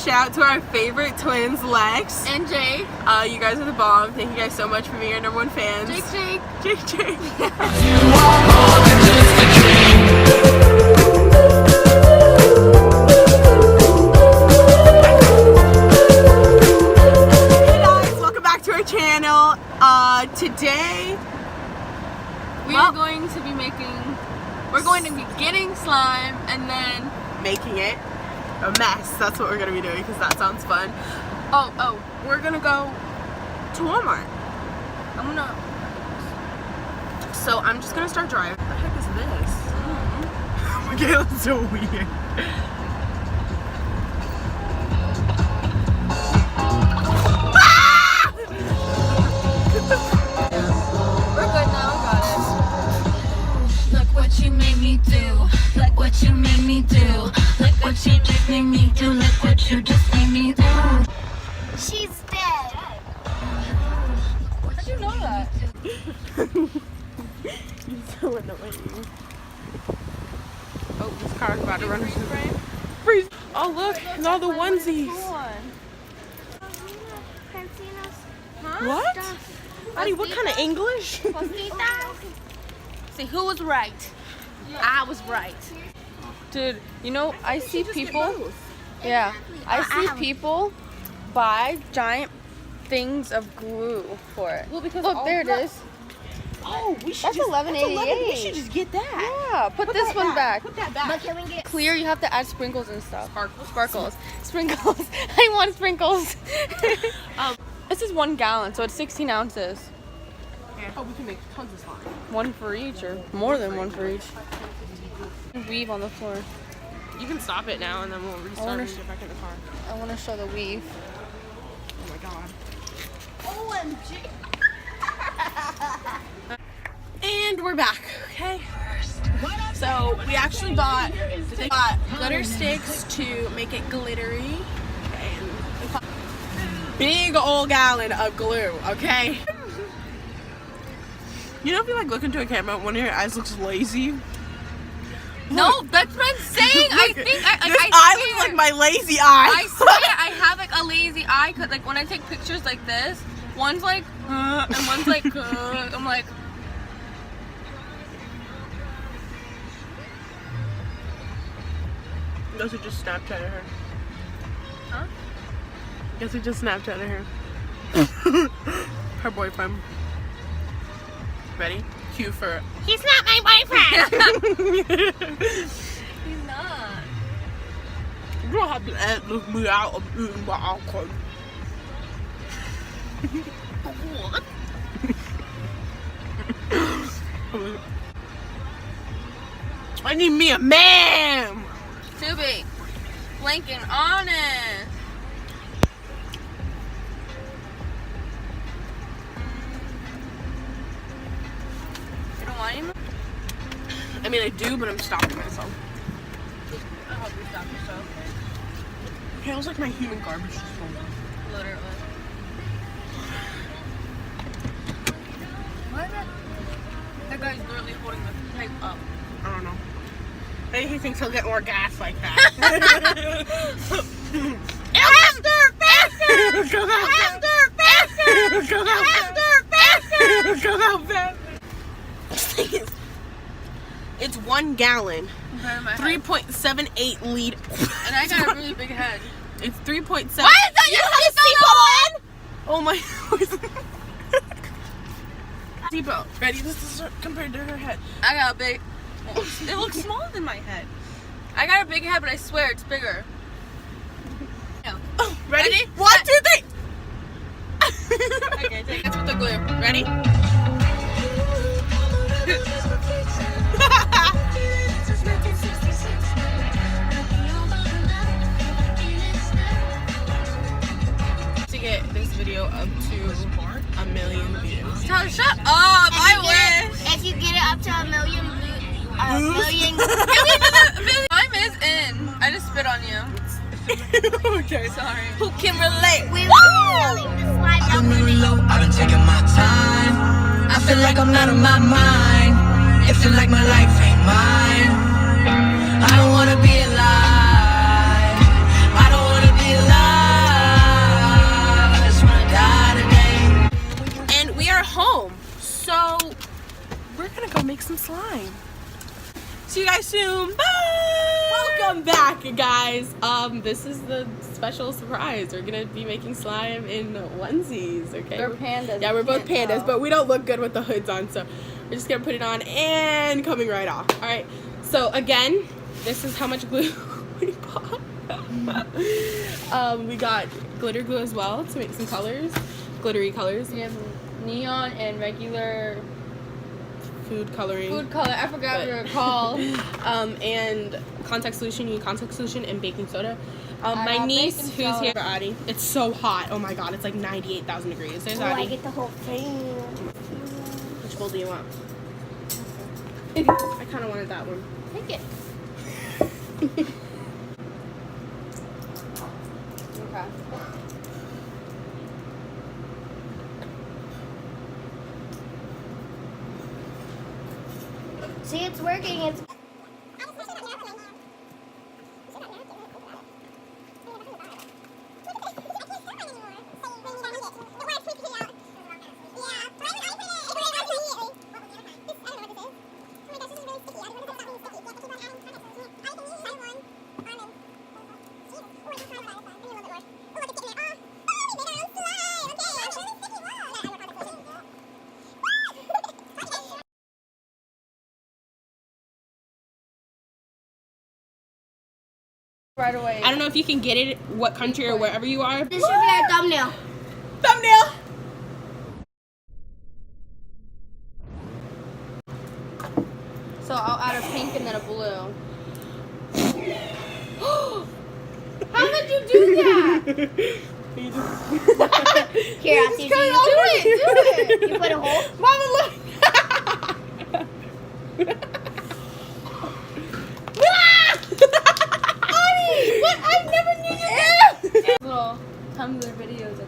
shout to our favorite twins, Lex and Jake. You guys are the bomb. Thank you guys so much for being our #1 fans. Jake. Channel. Today we're going to be getting slime and then making it a mess. That's what we're gonna be doing because that sounds fun. Oh, we're gonna go to Walmart. So I'm just gonna start driving. What the heck is this? Okay, that's so weird. You made me do, look what you made me do, look what you just made me do, look what you just made me do. She's dead. How'd you know that? You're so annoying. Oh, this car's about to run into the rain. Freeze! Oh look, and all the onesies. What? Addie, what kind of English? See, who was right? I was right. Dude, you know, I see people. Yeah, I see people buy giant things of glue for it. Well, because look, there it is. Oh, we should That's just, $11.88. We should just get that. Yeah, put this one back. Put that back. But can we get Clear, you have to add sprinkles and stuff. Sparkles. Sprinkles. I want sprinkles. This is 1 gallon, so it's 16 ounces. Yeah. Oh, we can make tons of slime. 1 for each, or more than 1 for each. Weave on the floor. You can stop it now, and then we'll restart and get back in the car. I want to show the weave. Oh my god. OMG. And we're back, okay? So we actually bought glitter sticks to make it glittery. And big old gallon of glue, okay? You know if you like look into a camera, one of your eyes looks lazy? No, that's what I'm saying. I think this eye looks like my lazy eye. I swear I have like a lazy eye because like when I take pictures like this, one's like and one's like I'm like. Guess we just Snapchatted her. Huh? Guess we just Snapchatted her. Her boyfriend. Ready? Cue for. He's not my boyfriend. He's not. You don't have to look me out of eating my alcohol. What? I need me a man! Tubi, blinking on it. You don't want him? I mean, I do, but I'm stopping myself. I hope you stop yourself. Okay, it was like my human garbage disposal. Literally. Why is that? That guy's literally holding the pipe up. I don't know. Maybe he thinks he'll get more gas like that. Faster, faster. Go out Faster, faster. Go out Faster, faster. Go out faster. It's 1 gallon. Okay, my head. 3.78 liter. And I got a really big head. It's 3.7. Why is that your seatbelt on? Oh my. Seatbelt. Ready? This is compared to her head. I got a big. It looks smaller than my head. I got a big head, but I swear it's bigger. No. Oh, ready? Ready? 1, 2, 3. Okay, take it. That's with the glue. Ready? To get this video up to 1 million views. Shut up! I wish. If you get it up to a million. Time is in. I just spit on you. Okay. Sorry. Who can relate? We're filling the slime I've been moving low, I've been taking my time. I feel like I'm out of my mind. It feel like my life ain't mine. I don't wanna be alive. I don't wanna be alive. some slime. See you guys soon. Bye. Welcome back, guys. This is the special surprise. We're gonna be making slime in onesies. Okay. They're pandas. Yeah, we're both Can't pandas, tell. but we don't look good with the hoods on, so we're just gonna put it on and coming right off. All right. So again, this is how much glue we bought. We got glitter glue as well to make some colors, glittery colors. We have neon and regular Food coloring. food color. I forgot what they were called. And contact solution. You need contact solution and baking soda. My got niece, baking who's soda. here, Addie. It's so hot. Oh my god, it's like 98,000 degrees. There's Oh, I Addie. get the whole thing. Which bowl do you want? I kind of wanted that one. Take it. Okay. See, it's working. It's Right away. I don't know if you can get it, what country or wherever you are. this should be our thumbnail. Thumbnail! So I'll add a pink and then a blue. How did you do that? Here, I'll teach you. Do it. You put a hole. Mama, look! What? I never knew you. Little Tumblr videos of it.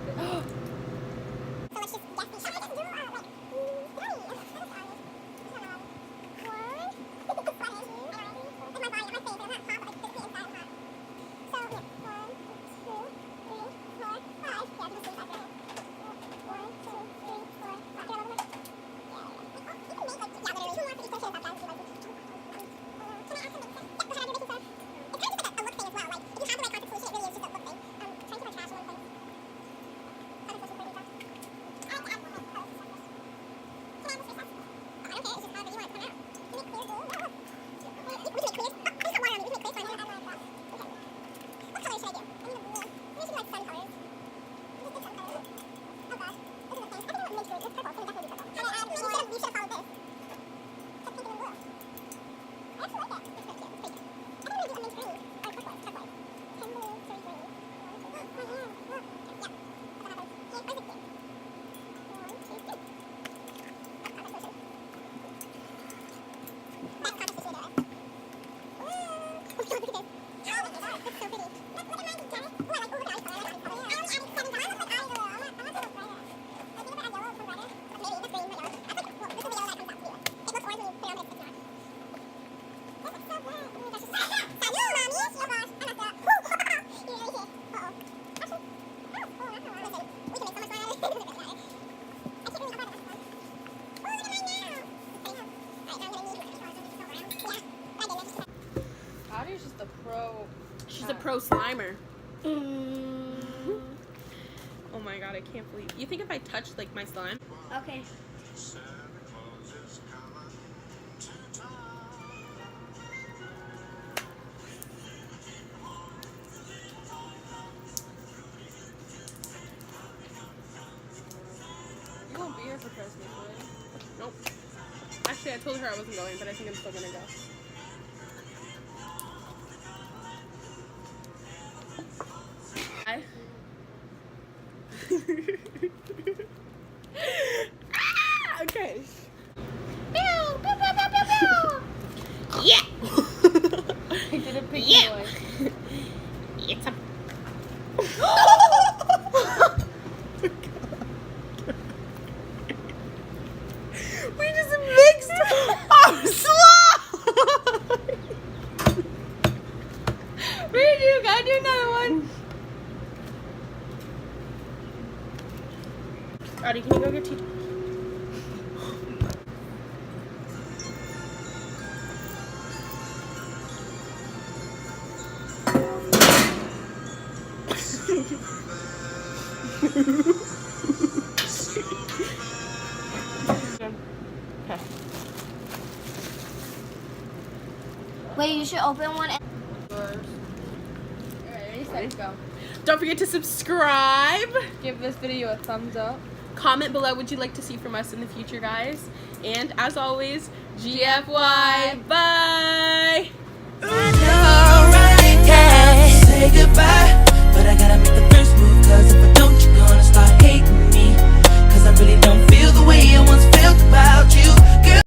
Audrey's just a pro. She's a pro slimer. Oh my god, I can't believe. You think if I touched like my slime? Okay. You won't be here for Christmas, right? Nope. Actually, I told her I wasn't going, but I think I'm still gonna go. Hi. Ah, okay. Yeah. I did a piggy Yeah. voice. It's a. We just mixed our slime. Redo, gotta do another one. Audie, can you go get tea? Wait, you should open one. Ready, go. Don't forget to subscribe. Give this video a thumbs up. Comment below what you'd like to see from us in the future, guys. And as always, GFY. Bye.